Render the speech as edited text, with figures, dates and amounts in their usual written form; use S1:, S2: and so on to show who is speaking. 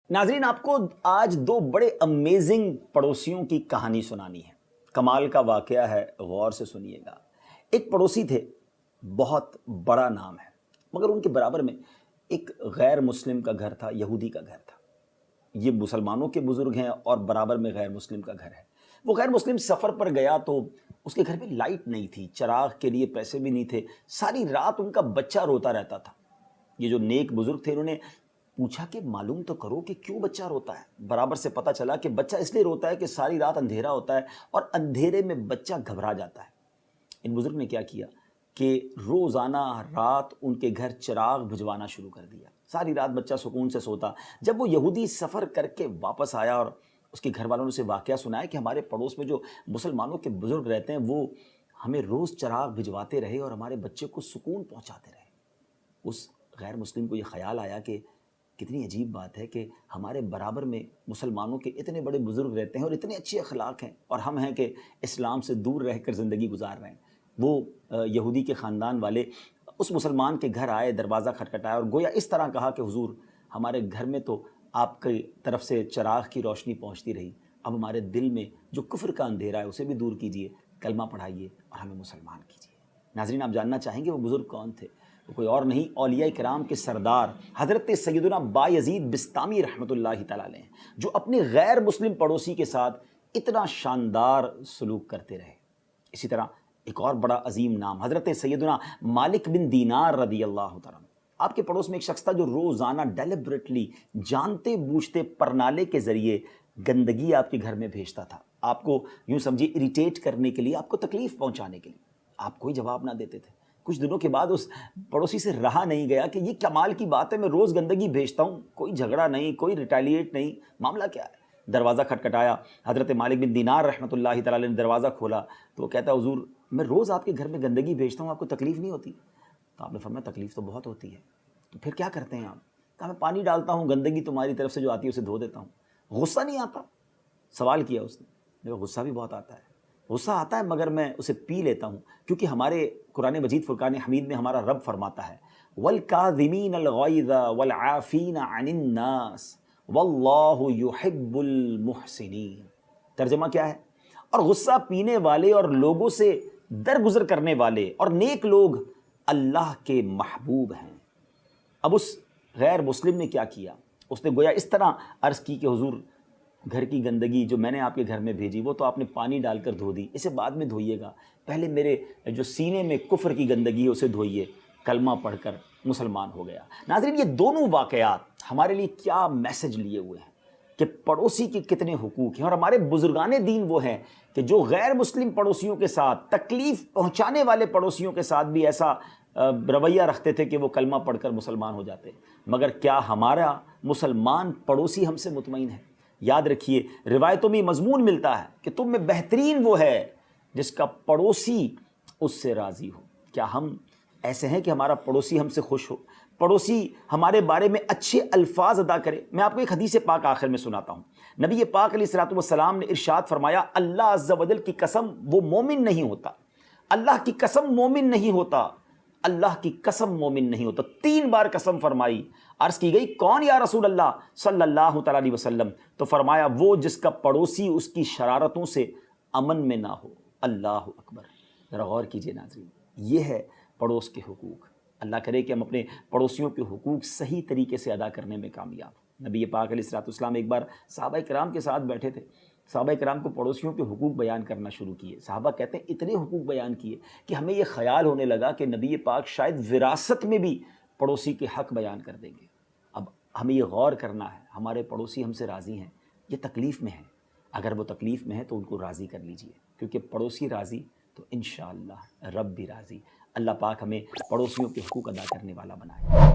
S1: ناظرین، آپ کو آج دو بڑے امیزنگ پڑوسیوں کی کہانی سنانی ہے۔ کمال کا واقعہ ہے، غور سے سنیے گا۔ ایک پڑوسی تھے، بہت بڑا نام ہے، مگر ان کے برابر میں ایک غیر مسلم کا گھر تھا، یہودی کا گھر تھا۔ یہ مسلمانوں کے بزرگ ہیں اور برابر میں غیر مسلم کا گھر ہے۔ وہ غیر مسلم سفر پر گیا تو اس کے گھر میں لائٹ نہیں تھی، چراغ کے لیے پیسے بھی نہیں تھے، ساری رات ان کا بچہ روتا رہتا تھا۔ یہ جو نیک بزرگ تھے، انہوں نے پوچھا کہ معلوم تو کرو کہ کیوں بچہ روتا ہے۔ برابر سے پتہ چلا کہ بچہ اس لیے روتا ہے کہ ساری رات اندھیرا ہوتا ہے اور اندھیرے میں بچہ گھبرا جاتا ہے۔ ان بزرگ نے کیا کیا کہ روزانہ رات ان کے گھر چراغ بھجوانا شروع کر دیا۔ ساری رات بچہ سکون سے سوتا۔ جب وہ یہودی سفر کر کے واپس آیا اور اس کے گھر والوں نے اسے واقعہ سنایا کہ ہمارے پڑوس میں جو مسلمانوں کے بزرگ رہتے ہیں وہ ہمیں روز چراغ بھجواتے رہے اور ہمارے بچے کو سکون پہنچاتے رہے، اس غیر مسلم کو یہ خیال آیا کہ کتنی عجیب بات ہے کہ ہمارے برابر میں مسلمانوں کے اتنے بڑے بزرگ رہتے ہیں اور اتنے اچھے اخلاق ہیں، اور ہم ہیں کہ اسلام سے دور رہ کر زندگی گزار رہے ہیں۔ وہ یہودی کے خاندان والے اس مسلمان کے گھر آئے، دروازہ کھٹکھٹایا اور گویا اس طرح کہا کہ حضور، ہمارے گھر میں تو آپ کی طرف سے چراغ کی روشنی پہنچتی رہی، اب ہمارے دل میں جو کفر کا اندھیرا ہے اسے بھی دور کیجئے، کلمہ پڑھائیے اور ہمیں مسلمان کیجئے۔ ناظرین، آپ جاننا چاہیں گے وہ بزرگ کون تھے؟ وہ کوئی اور نہیں، اولیاء کرام کے سردار حضرت سیدنا بایزید بسطامی رحمۃ اللہ تعالیٰ علیہ ہیں، جو اپنے غیر مسلم پڑوسی کے ساتھ اتنا شاندار سلوک کرتے رہے۔ اسی طرح ایک اور بڑا عظیم نام حضرت سیدنا مالک بن دینار رضی اللہ تعالیٰ عنہ۔ آپ کے پڑوس میں ایک شخص تھا جو روزانہ ڈیلیبریٹلی، جانتے بوجھتے پرنالے کے ذریعے گندگی آپ کے گھر میں بھیجتا تھا، آپ کو یوں سمجھیے اریٹیٹ کرنے کے لیے، آپ کو تکلیف پہنچانے کے لیے۔ آپ کوئی جواب نہ دیتے تھے۔ کچھ دنوں کے بعد اس پڑوسی سے رہا نہیں گیا کہ یہ کمال کی بات ہے، میں روز گندگی بھیجتا ہوں، کوئی جھگڑا نہیں، کوئی ریٹیلیٹ نہیں، معاملہ کیا ہے؟ دروازہ کھٹکھٹایا، حضرت مالک بن دینار رحمۃ اللہ تعالیٰ نے دروازہ کھولا تو وہ کہتا ہے حضور، میں روز آپ کے گھر میں گندگی بھیجتا ہوں، آپ کو تکلیف نہیں ہوتی؟ تو آپ نے فرمایا تکلیف تو بہت ہوتی ہے، تو پھر کیا کرتے ہیں آپ؟ کہا میں پانی ڈالتا ہوں، گندگی تمہاری طرف سے جو آتی ہے اسے دھو دیتا ہوں۔ غصہ نہیں آتا؟ سوال کیا اس نے۔ میرے غصہ بھی بہت آتا ہے، غصہ آتا ہے مگر میں اسے پی لیتا ہوں، کیونکہ ہمارے قرآن مجید فرقان حمید میں ہمارا رب فرماتا ہے وَالْكَاظِمِينَ الْغَيْظَ وَالْعَافِينَ عَنِ النَّاسِ وَاللَّهُ يُحِبُّ الْمُحْسِنِينَ۔ ترجمہ کیا ہے؟ اور غصہ پینے والے اور لوگوں سے درگزر کرنے والے اور نیک لوگ اللہ کے محبوب ہیں۔ اب اس غیر مسلم نے کیا کیا؟ اس نے گویا اس طرح عرض کی کہ حضور، گھر کی گندگی جو میں نے آپ کے گھر میں بھیجی وہ تو آپ نے پانی ڈال کر دھو دی، اسے بعد میں دھوئیے گا، پہلے میرے جو سینے میں کفر کی گندگی ہے اسے دھوئیے۔ کلمہ پڑھ کر مسلمان ہو گیا۔ ناظرین، یہ دونوں واقعات ہمارے لیے کیا میسج لیے ہوئے ہیں کہ پڑوسی کے کتنے حقوق ہیں، اور ہمارے بزرگان دین وہ ہیں کہ جو غیر مسلم پڑوسیوں کے ساتھ، تکلیف پہنچانے والے پڑوسیوں کے ساتھ بھی ایسا رویہ رکھتے تھے کہ وہ کلمہ پڑھ کر مسلمان ہو جاتے۔ مگر کیا ہمارا مسلمان پڑوسی ہم سے مطمئن ہے؟ یاد رکھیے، روایتوں میں مضمون ملتا ہے کہ تم میں بہترین وہ ہے جس کا پڑوسی اس سے راضی ہو۔ کیا ہم ایسے ہیں کہ ہمارا پڑوسی ہم سے خوش ہو، پڑوسی ہمارے بارے میں اچھے الفاظ ادا کرے؟ میں آپ کو ایک حدیث پاک آخر میں سناتا ہوں۔ نبی پاک علیہ الصلوۃ والسلام نے ارشاد فرمایا، اللہ عز و جل کی قسم وہ مومن نہیں ہوتا، اللہ کی قسم مومن نہیں ہوتا، اللہ کی قسم مومن نہیں ہوتا۔ 3 بار قسم فرمائی۔ عرض کی گئی کون یا رسول اللہ صلی اللہ تعالیٰ علیہ وسلم؟ تو فرمایا وہ جس کا پڑوسی اس کی شرارتوں سے امن میں نہ ہو۔ اللہ اکبر! ذرا غور کیجئے ناظرین، یہ ہے پڑوس کے حقوق۔ اللہ کرے کہ ہم اپنے پڑوسیوں کے حقوق صحیح طریقے سے ادا کرنے میں کامیاب ہوں۔ نبی پاک علیہ الصلوۃ والسلام ایک بار صحابہ کرام کے ساتھ بیٹھے تھے، صحابہ کرام کو پڑوسیوں کے حقوق بیان کرنا شروع کیے۔ صحابہ کہتے ہیں اتنے حقوق بیان کیے کہ ہمیں یہ خیال ہونے لگا کہ نبی پاک شاید وراثت میں بھی پڑوسی کے حق بیان کر دیں گے۔ اب ہمیں یہ غور کرنا ہے، ہمارے پڑوسی ہم سے راضی ہیں، یہ تکلیف میں ہیں؟ اگر وہ تکلیف میں ہے تو ان کو راضی کر لیجئے، کیونکہ پڑوسی راضی تو انشاءاللہ رب بھی راضی۔ اللہ پاک ہمیں پڑوسیوں کے حقوق ادا کرنے والا بنائے۔